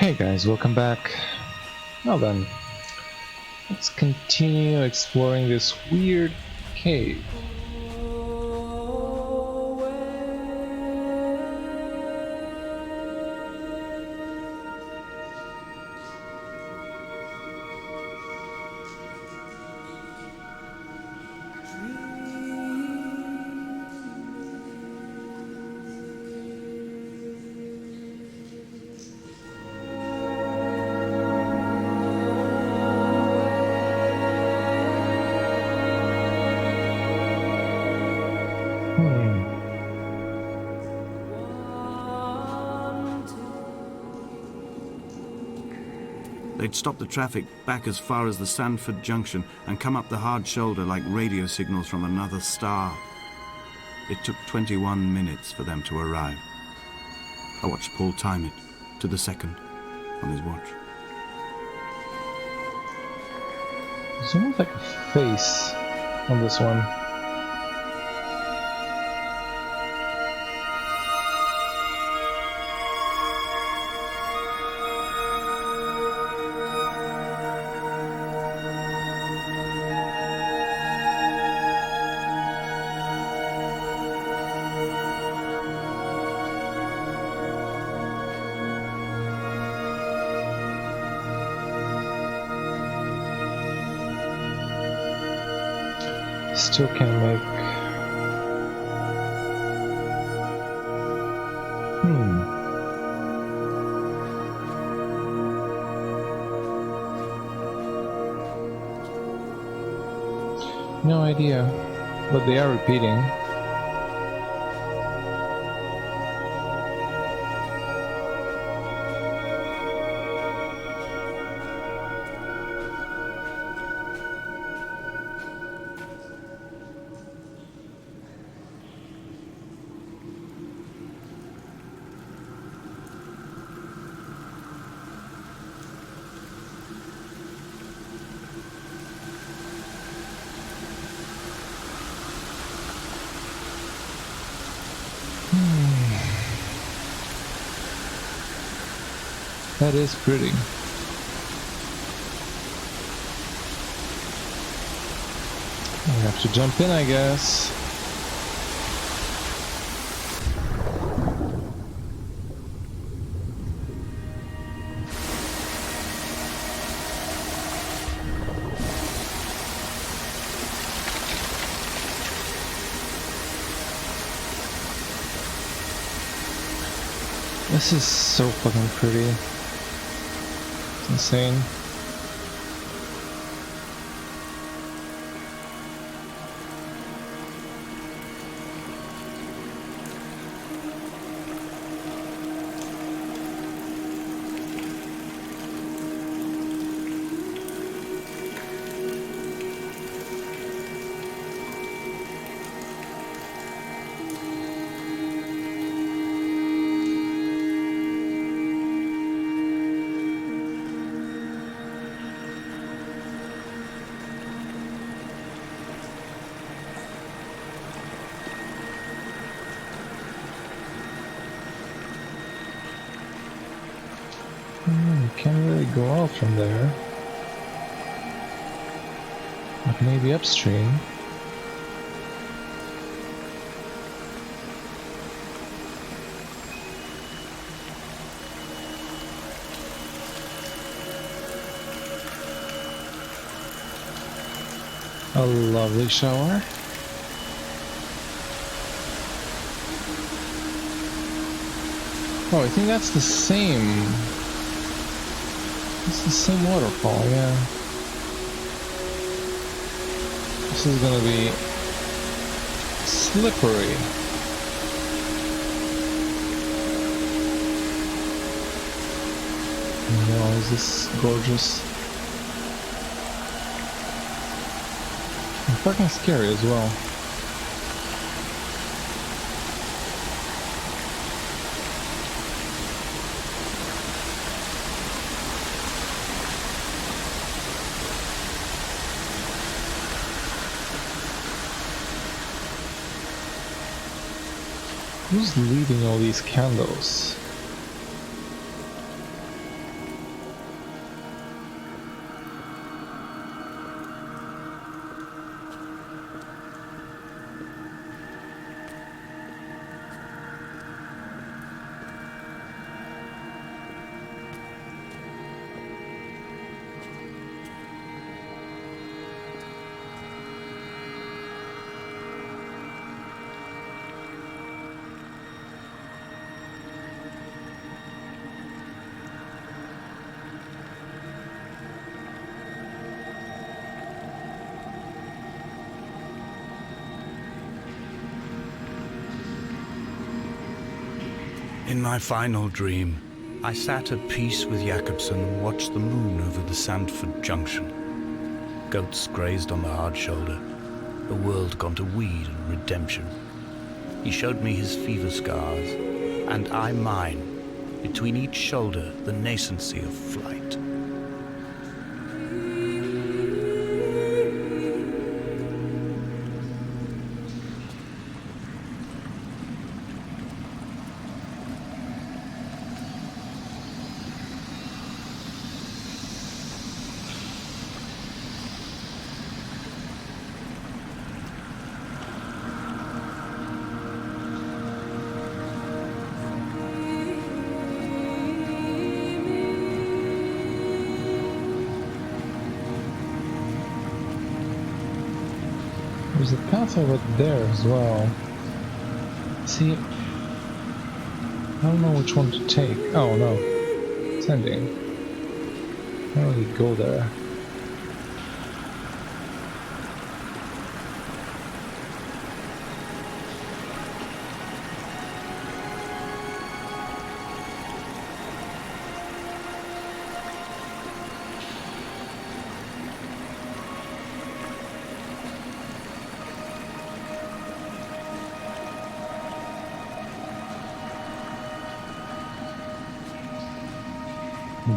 Hey guys, welcome back. Well then, let's continue exploring this weird cave. They'd stop the traffic back as far as the Sandford Junction and come up the hard shoulder like radio signals from another star. It took 21 minutes for them to arrive. I watched Paul time it to the second on his watch. There's almost like a face on this one. Still can't make... No idea, but they are repeating. That is pretty. I have to jump in, I guess. This is so fucking pretty. It's insane. Can't really go out from there. But maybe upstream. A lovely shower. Oh, I think that's the same. It's the same waterfall, yeah. This is gonna be slippery. Wow, is this gorgeous? And fucking scary as well. Who's leading all these candles? In my final dream, I sat at peace with Jakobsen and watched the moon over the Sandford Junction. Goats grazed on the hard shoulder, a world gone to weed and redemption. He showed me his fever scars, and I mine, between each shoulder the nascency of flight. There's a path over there as well. See, I don't know which one to take. Oh no, it's ending. How do we go there?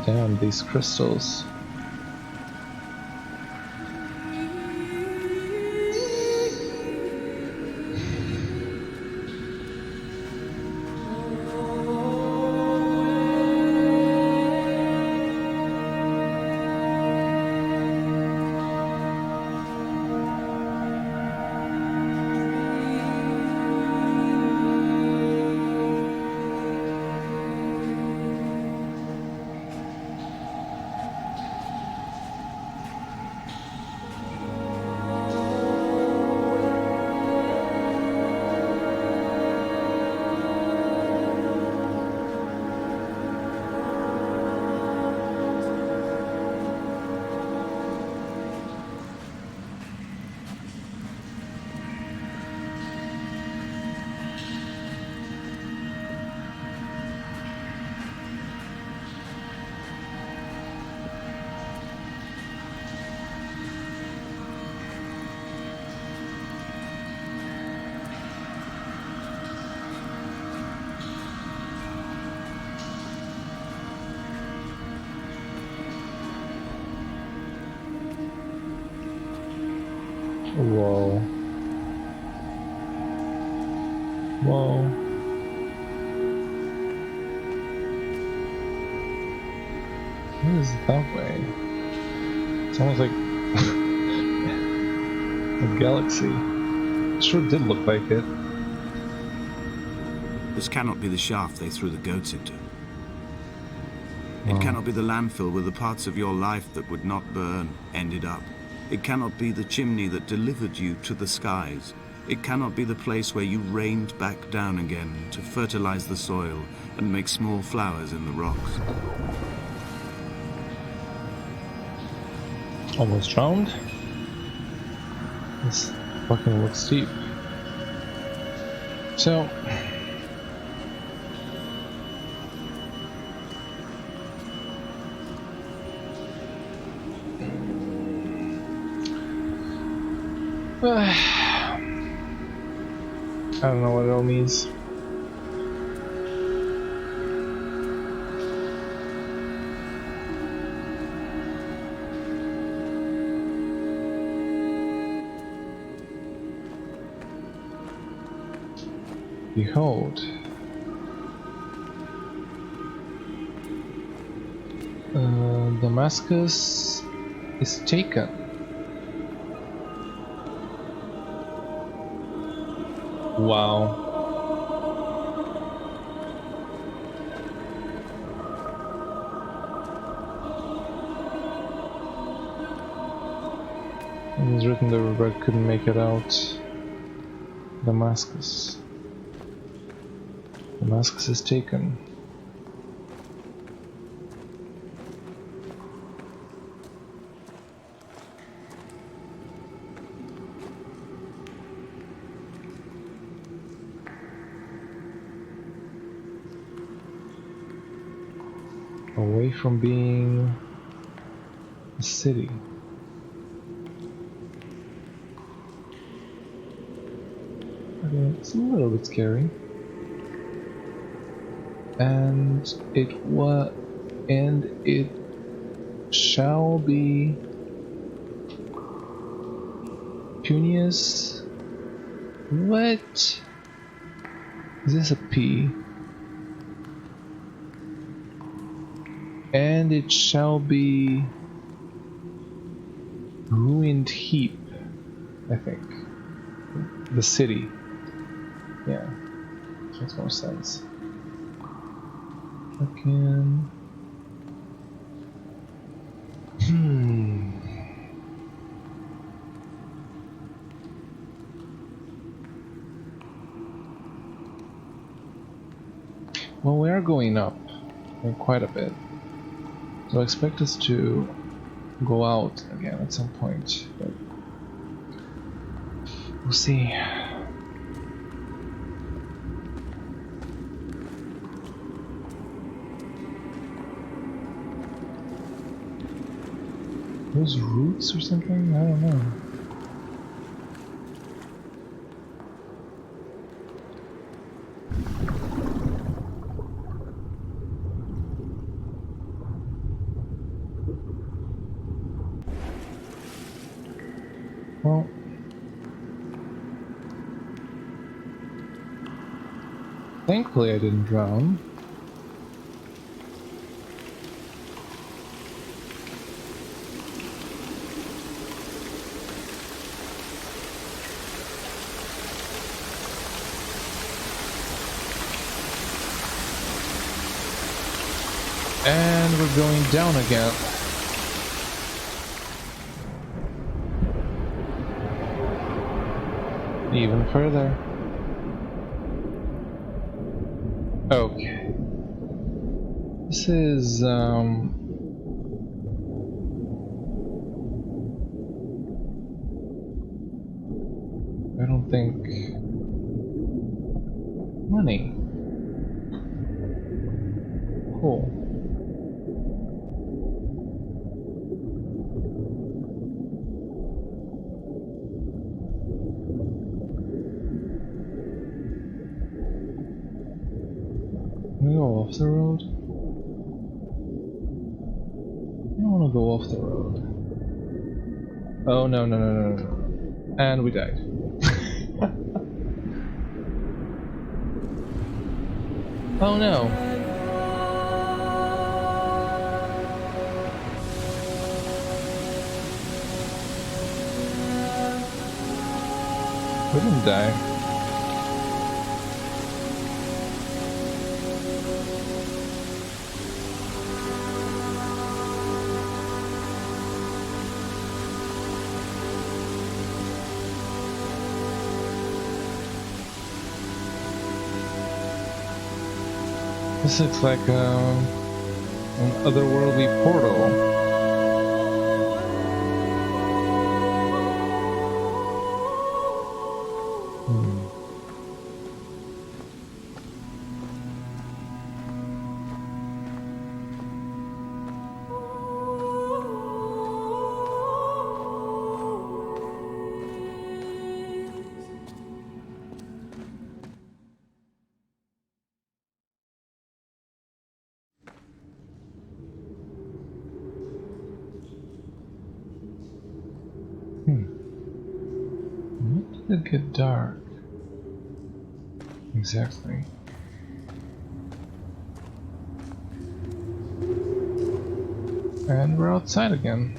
Damn, these crystals. Whoa. Whoa. What is that way? It's almost like a galaxy. It sure did look like it. This cannot be the shaft they threw the goats into. It Oh. cannot be the landfill where the parts of your life that would not burn ended up. It cannot be the chimney that delivered you to the skies. It cannot be the place where you rained back down again to fertilize the soil and make small flowers in the rocks. Almost found. This fucking looks steep. So I don't know what it all means. Behold. Damascus is taken. Wow. It was written there, but I couldn't make it out. Damascus. Damascus is taken. from being a city. Okay, it's a little bit scary. And it shall be Punius. What? Is this a P? And it shall be ruined heap, I think. The city. Yeah, makes more sense. Fucking. Well, we are going up quite a bit, so I expect us to go out again at some point, but we'll see. Those roots or something? I don't know. Well, thankfully I didn't drown. And we're going down again. Even further. Okay. This is, I don't think... Money. Cool. Can we go off the road? I don't want to go off the road. Oh no. And we died. Oh no. We didn't die. This looks like an otherworldly portal. When did it get dark? Exactly. And we're outside again.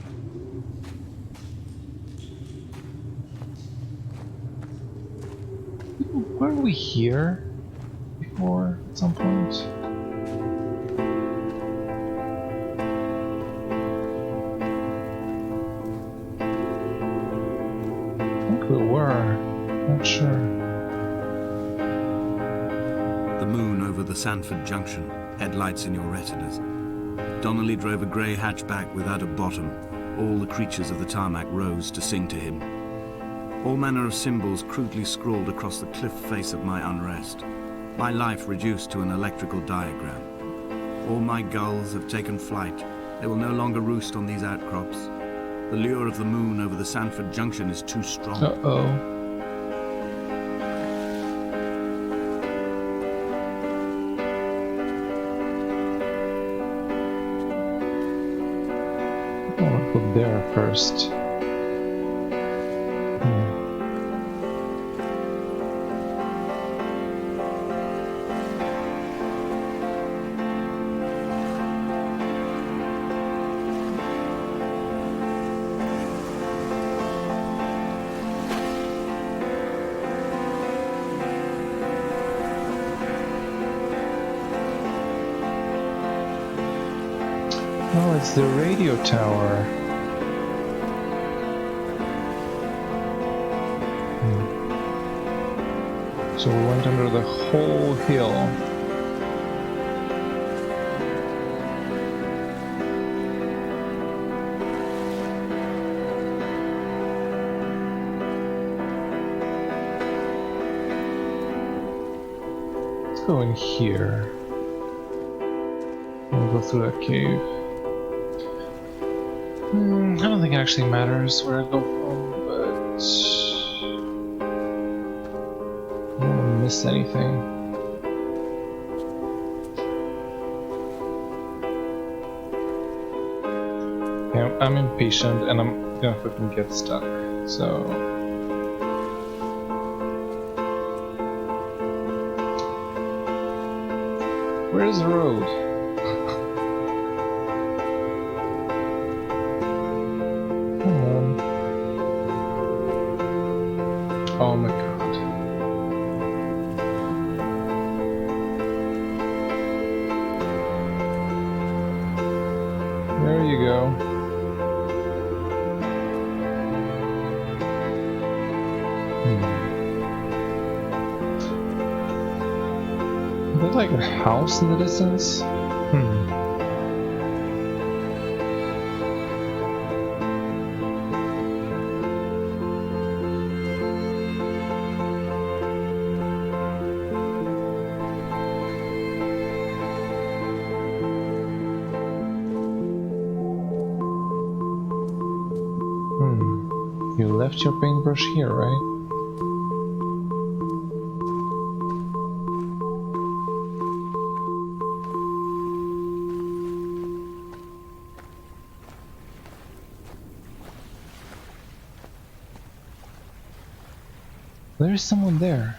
Weren't we here before at some point? We were. Not sure. The moon over the Sanford Junction, headlights in your retinas. Donnelly drove a grey hatchback without a bottom. All the creatures of the tarmac rose to sing to him. All manner of symbols crudely scrawled across the cliff face of my unrest. My life reduced to an electrical diagram. All my gulls have taken flight. They will no longer roost on these outcrops. The lure of the moon over the Sanford Junction is too strong. Uh-oh. I want to go there first. Oh, it's the radio tower. So we went under the whole hill. Let's go in here. We'll go through that cave. I don't think it actually matters where I go from, but I don't want to miss anything. Yeah, I'm impatient and I'm gonna fucking get stuck, so... Where's the road? Oh my god. There you go. Is there like a house in the distance? You left your paintbrush here, right? There is someone there.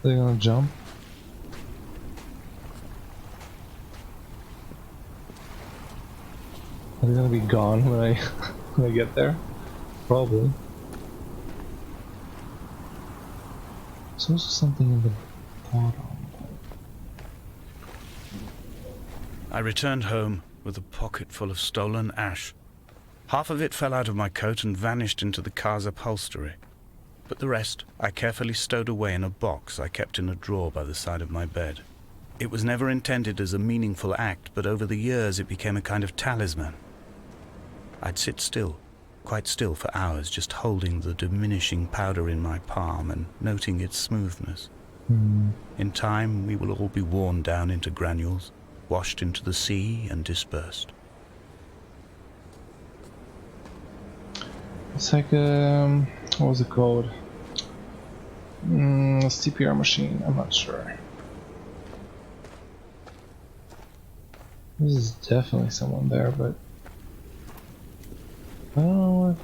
Are they gonna jump? Are they gonna be gone when I when I get there? Probably. There's also something in the bottom. I returned home with a pocket full of stolen ash. Half of it fell out of my coat and vanished into the car's upholstery. But the rest I carefully stowed away in a box I kept in a drawer by the side of my bed. It was never intended as a meaningful act, but over the years it became a kind of talisman. I'd sit still, quite still for hours, just holding the diminishing powder in my palm and noting its smoothness. In time, we will all be worn down into granules, washed into the sea and dispersed. It's like what was it called? A CPR machine, I'm not sure. There's definitely someone there, but I don't know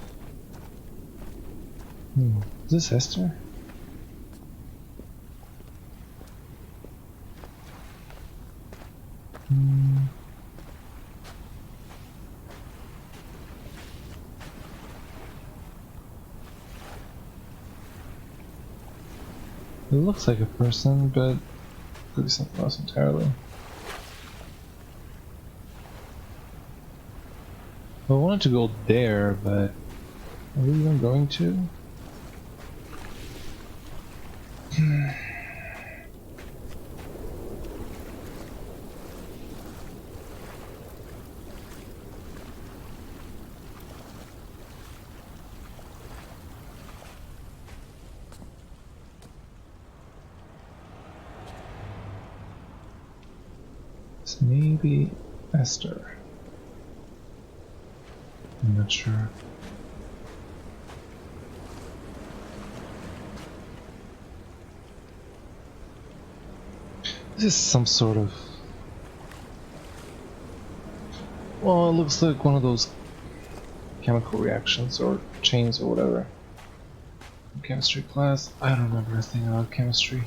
what... Is this Esther? It looks like a person, but it could be something else entirely. I wanted to go there, but are we even going to? It's maybe Esther. I'm not sure. This is some sort of... Well, it looks like one of those chemical reactions or chains or whatever. Chemistry class. I don't remember anything about chemistry.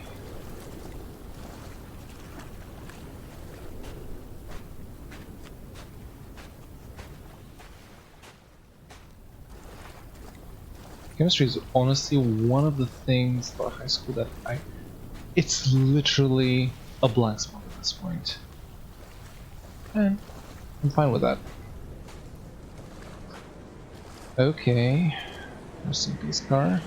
Chemistry is honestly one of the things about high school that it's literally a blank spot at this point. And I'm fine with that. Okay. Rest in peace, car.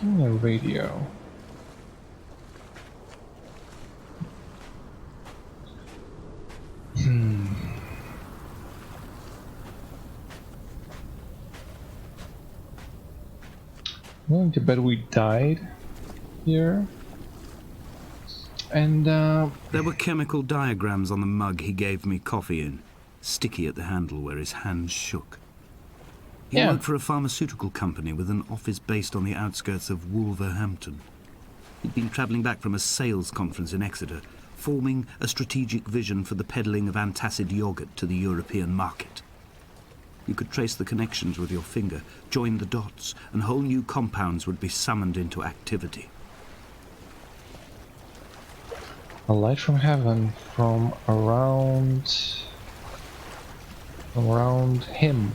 Oh, a radio. I'm going to bet we died here. And there were chemical diagrams on the mug he gave me coffee in, sticky at the handle where his hands shook. He worked for a pharmaceutical company with an office based on the outskirts of Wolverhampton. He'd been travelling back from a sales conference in Exeter, forming a strategic vision for the peddling of antacid yogurt to the European market. You could trace the connections with your finger, join the dots, and whole new compounds would be summoned into activity. a light from heaven from around him.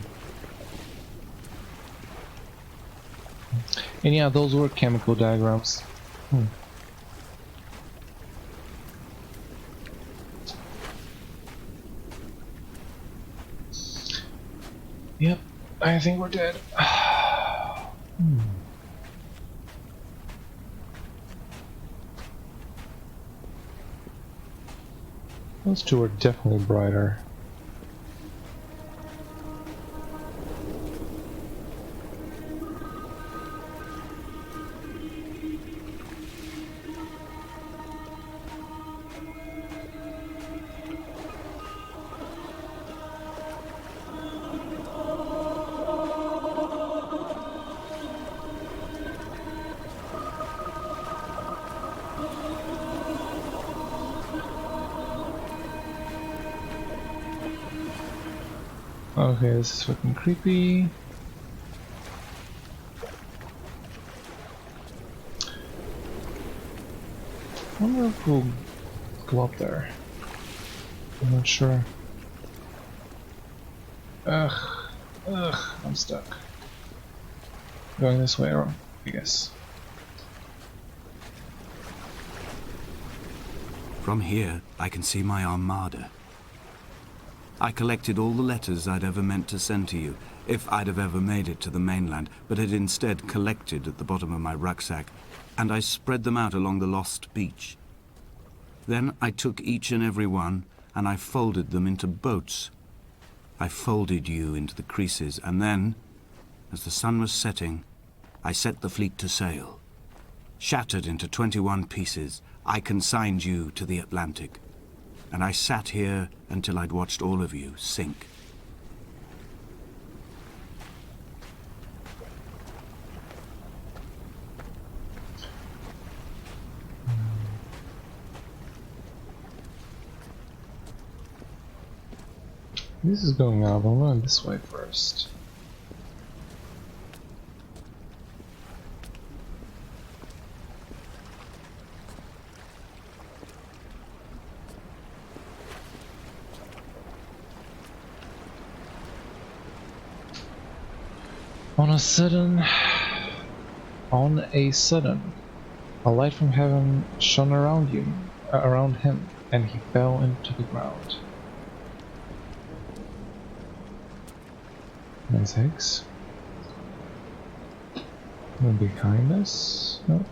And yeah, those were chemical diagrams. Yep, I think we're dead. Those two are definitely brighter. Okay, this is fucking creepy. I wonder if we'll go up there. I'm not sure. Ugh, I'm stuck. Going this way, or I guess. From here, I can see my armada. I collected all the letters I'd ever meant to send to you, if I'd have ever made it to the mainland, but had instead collected at the bottom of my rucksack, and I spread them out along the lost beach. Then I took each and every one, and I folded them into boats. I folded you into the creases, and then, as the sun was setting, I set the fleet to sail. Shattered into 21 pieces, I consigned you to the Atlantic. And I sat here until I'd watched all of you sink. This is going up. I'm going this way first. On a sudden, a light from heaven shone around him, and he fell into the ground. Nice eggs. And behind us? No.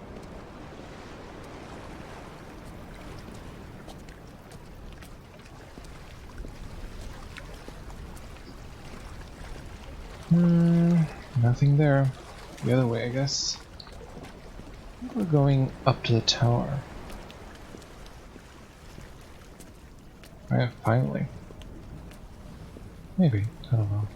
Nothing there. The other way, I guess. We're going up to the tower. Yeah, finally. Maybe. I don't know.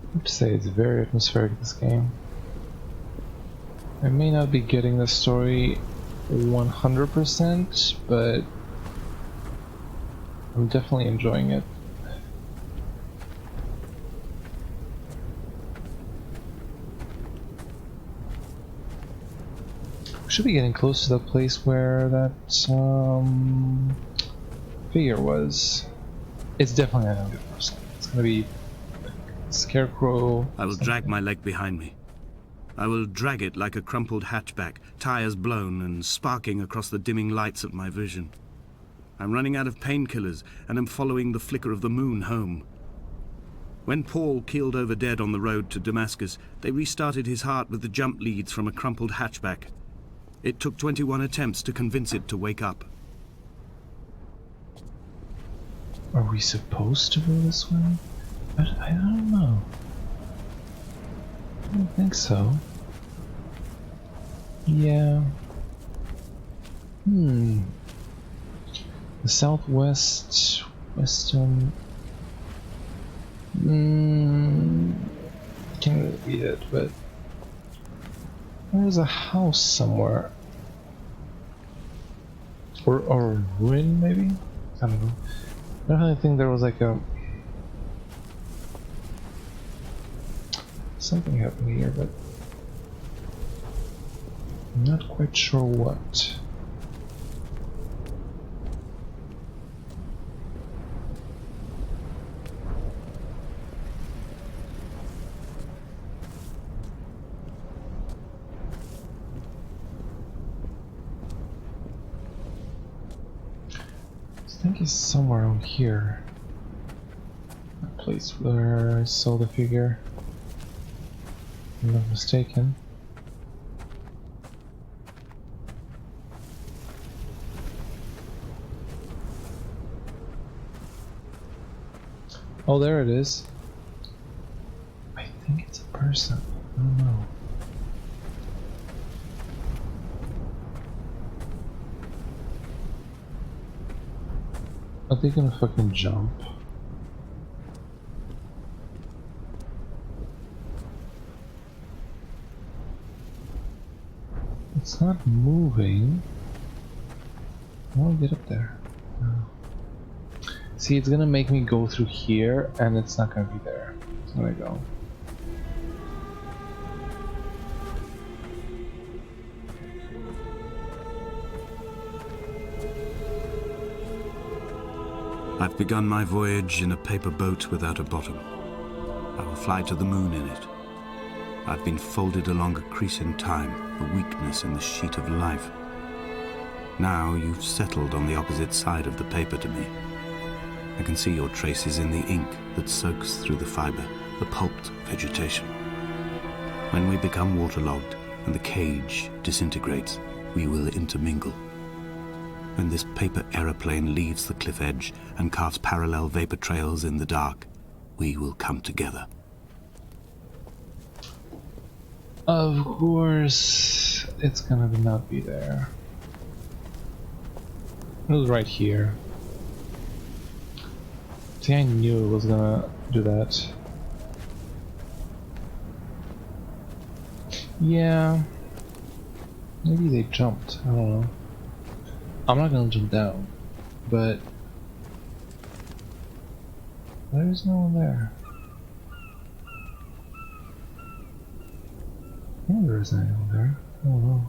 I have to say, it's very atmospheric, this game. I may not be getting the story 100%, but I'm definitely enjoying it. We should be getting close to the place where that figure was. It's definitely not gonna be the first time. It's gonna be a scarecrow. I will drag my leg behind me. I will drag it like a crumpled hatchback, tires blown and sparking across the dimming lights of my vision. I'm running out of painkillers and am following the flicker of the moon home. When Paul keeled over dead on the road to Damascus, they restarted his heart with the jump leads from a crumpled hatchback. It took 21 attempts to convince it to wake up. Are we supposed to go this way? I don't know. I don't think so. Yeah. The southwest, western. Can't really read it, but there's a house somewhere, or a ruin maybe. I don't know. I don't really think there was like a something happening here, but I'm not quite sure what. I think it's somewhere around here. A place where I saw the figure. If I'm not mistaken. Oh, there it is. I think it's a person. I don't know. Are they gonna fucking jump? It's not moving. I wanna get up there. No. See, it's gonna make me go through here, and it's not gonna be there. It's gonna go. I've begun my voyage in a paper boat without a bottom. I will fly to the moon in it. I've been folded along a crease in time, a weakness in the sheet of life. Now you've settled on the opposite side of the paper to me. I can see your traces in the ink that soaks through the fiber, the pulped vegetation. When we become waterlogged and the cage disintegrates, we will intermingle. When this paper aeroplane leaves the cliff edge and carves parallel vapor trails in the dark, we will come together. Of course, it's gonna not be there. It was right here. See, I knew it was gonna do that. Yeah. Maybe they jumped. I don't know. I'm not gonna jump down, but there's no one there. I think there isn't anyone there. I don't know.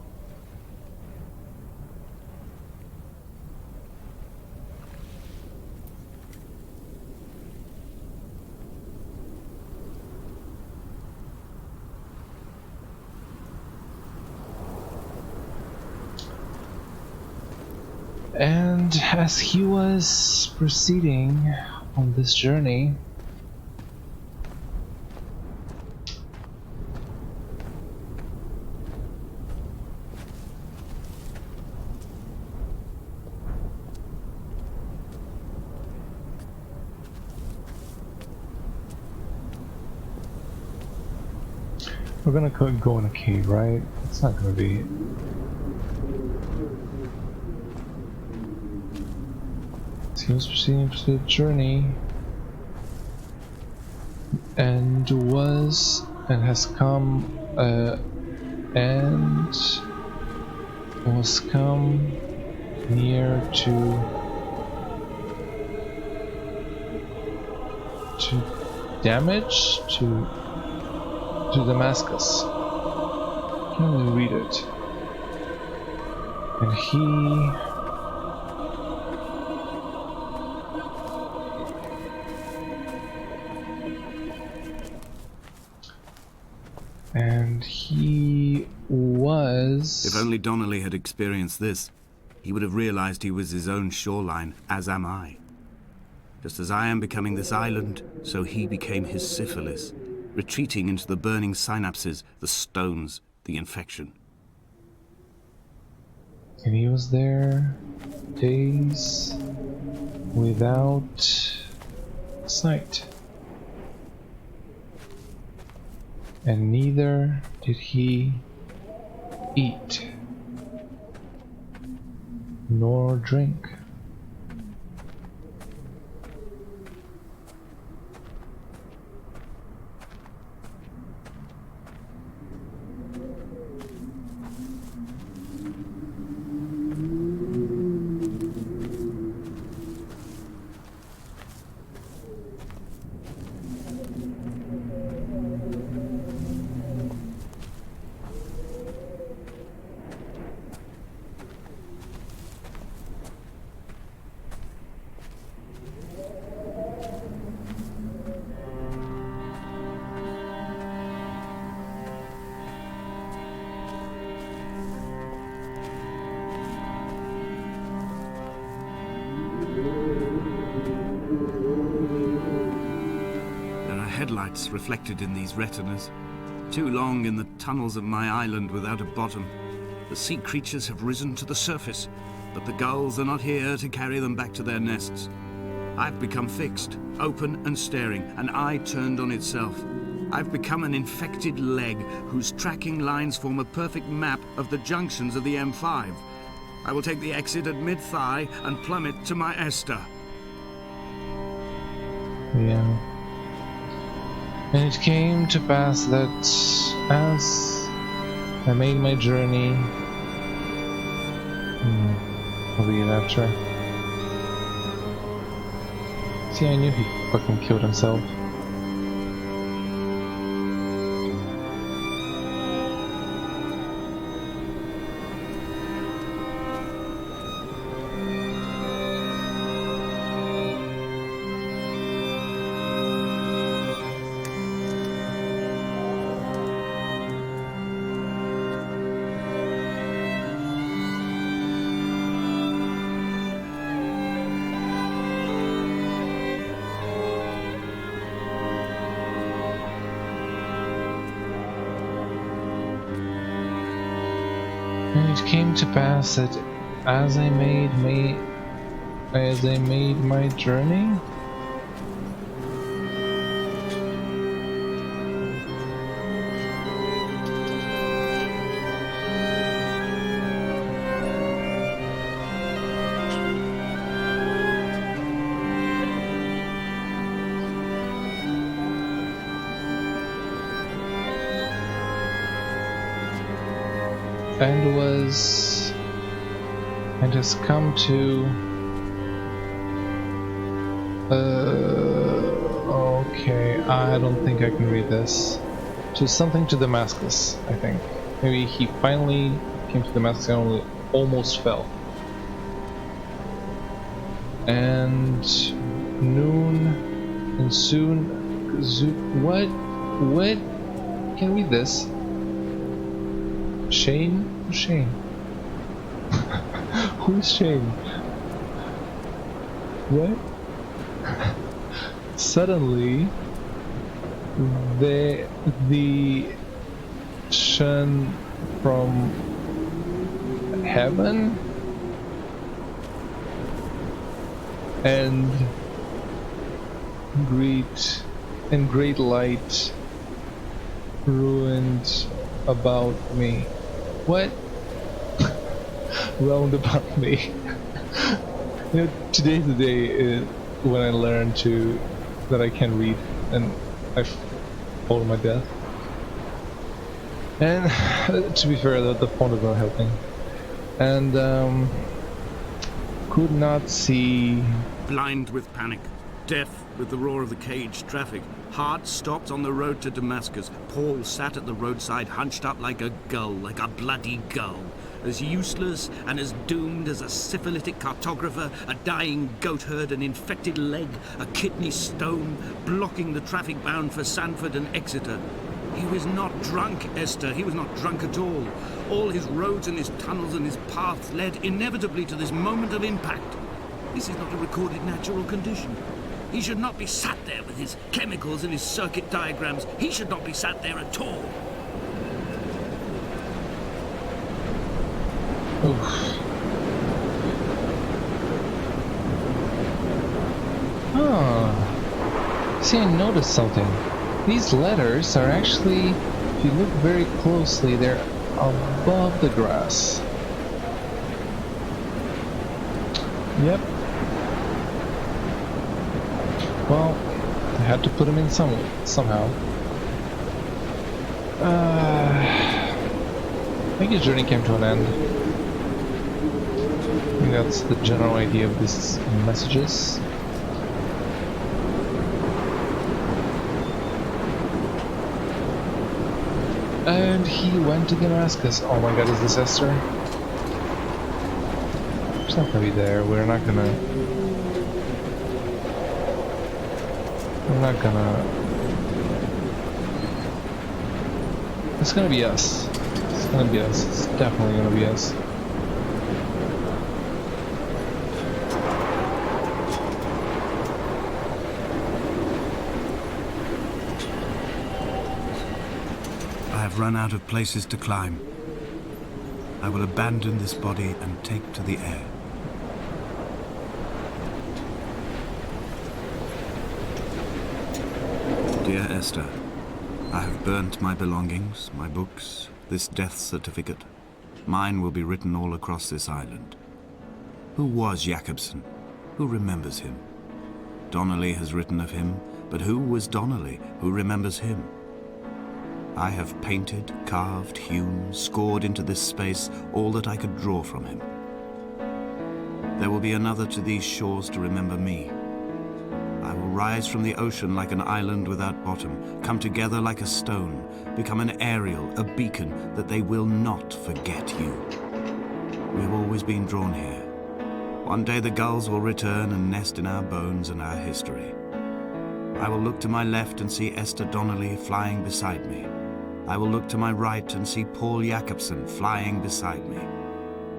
And as he was proceeding on this journey, We're gonna go in a cave, right? It's not gonna be... Seems proceeding to the journey. And has come near to damage to Damascus. Can't really read it. And he was... If only Donnelly had experienced this, he would have realized he was his own shoreline, as am I. Just as I am becoming this island, so he became his syphilis, retreating into the burning synapses, the stones, the infection. And he was there days without sight. And neither did he eat nor drink. Headlights reflected in these retinas. Too long in the tunnels of my island without a bottom. The sea creatures have risen to the surface, but the gulls are not here to carry them back to their nests. I've become fixed, open and staring, an eye turned on itself. I've become an infected leg whose tracking lines form a perfect map of the junctions of the M5. I will take the exit at mid-thigh and plummet to my Esther. Yeah. And it came to pass that as I made my journey, I'll read it after. See, I knew he fucking killed himself. And it came to pass that as I made my journey, and has come to okay, I don't think I can read this. To something to Damascus, I think. Maybe he finally came to Damascus and almost fell. And noon and soon what can I read this? Shane? Shane. Who is Shane? What? Suddenly, the shone from heaven and great light ruined about me. What? Round about me. Today's the day when I learned that I can read, and I followed my death. And to be fair, the phone is not helping. And could not see. Blind with panic, deaf with the roar of the caged traffic, heart stopped on the road to Damascus, Paul sat at the roadside hunched up like a gull, like a bloody gull. As useless and as doomed as a syphilitic cartographer, a dying goatherd, an infected leg, a kidney stone, blocking the traffic bound for Sanford and Exeter. He was not drunk, Esther. He was not drunk at all. All his roads and his tunnels and his paths led inevitably to this moment of impact. This is not a recorded natural condition. He should not be sat there with his chemicals and his circuit diagrams. He should not be sat there at all. See, I noticed something. These letters are actually, if you look very closely, they're above the grass. Yep. Well, I had to put them in somehow. I think his journey came to an end. I think that's the general idea of these messages. And he went to Damascus. Oh my god, is this Esther? She's not gonna be there. We're not gonna... It's gonna be us. It's gonna be us. It's definitely gonna be us. I have run out of places to climb. I will abandon this body and take to the air. Dear Esther, I have burnt my belongings, my books, this death certificate. Mine will be written all across this island. Who was Jakobsen? Who remembers him? Donnelly has written of him, but who was Donnelly? Who remembers him? I have painted, carved, hewn, scored into this space all that I could draw from him. There will be another to these shores to remember me. I will rise from the ocean like an island without bottom, come together like a stone, become an aerial, a beacon, that they will not forget you. We have always been drawn here. One day the gulls will return and nest in our bones and our history. I will look to my left and see Esther Donnelly flying beside me. I will look to my right and see Paul Jakobsen flying beside me.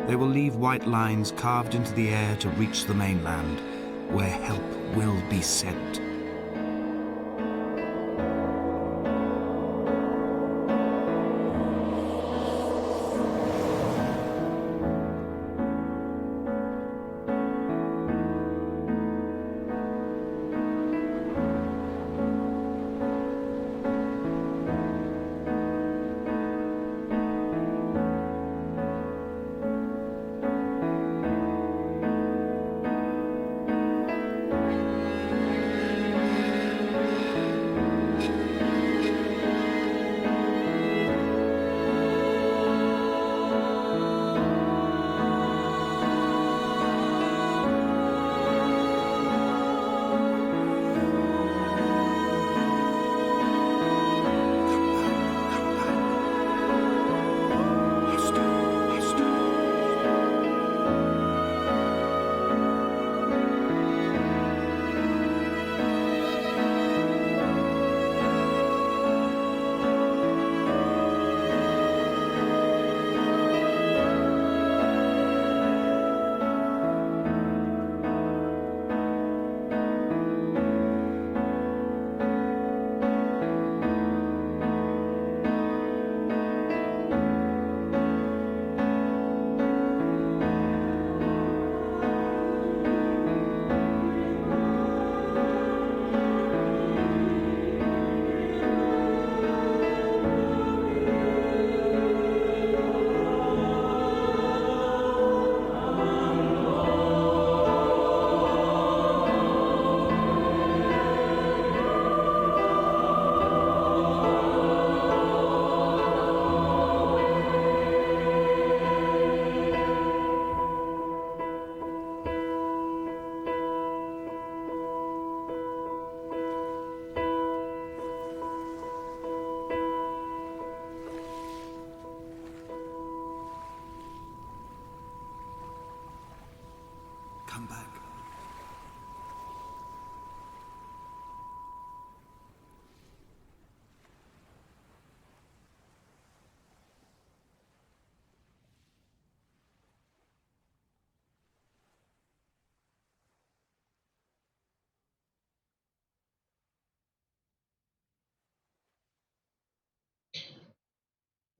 They will leave white lines carved into the air to reach the mainland, where help will be sent.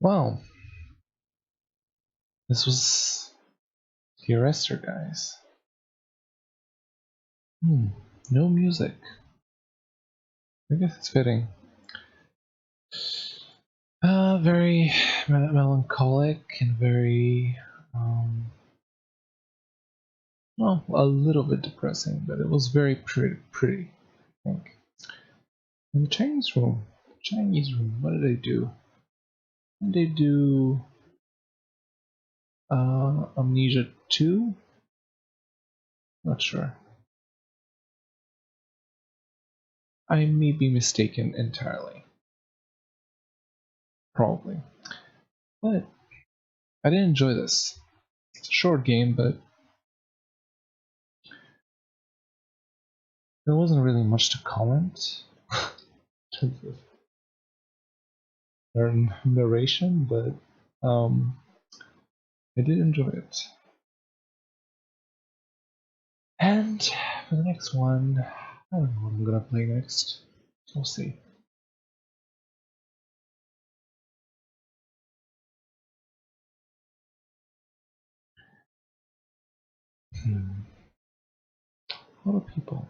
Well, this was Dear Esther, guys. No music. I guess it's fitting. Very melancholic and very, well, a little bit depressing, but it was very pretty, I think. In the Chinese room, what did they do? Did they do Amnesia 2? Not sure. I may be mistaken entirely. Probably. But I did enjoy this. It's a short game, but there wasn't really much to comment in terms of narration, but I did enjoy it. And for the next one, I don't know what I'm gonna play next. We'll see. A lot of people.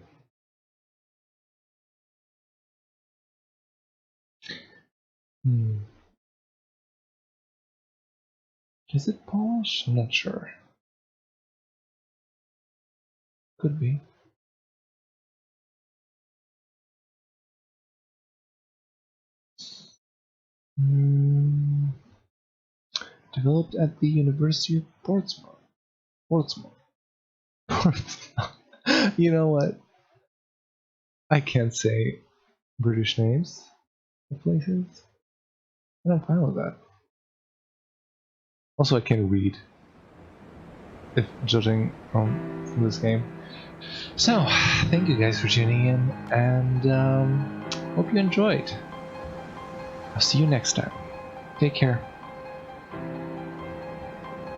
Is it Polish? I'm not sure. Could be. Developed at the University of Portsmouth. Portsmouth. You know what? I can't say British names of places, and I'm fine with that. Also, I can't read, if judging from this game. So, thank you guys for tuning in, and hope you enjoyed. I'll see you next time. Take care.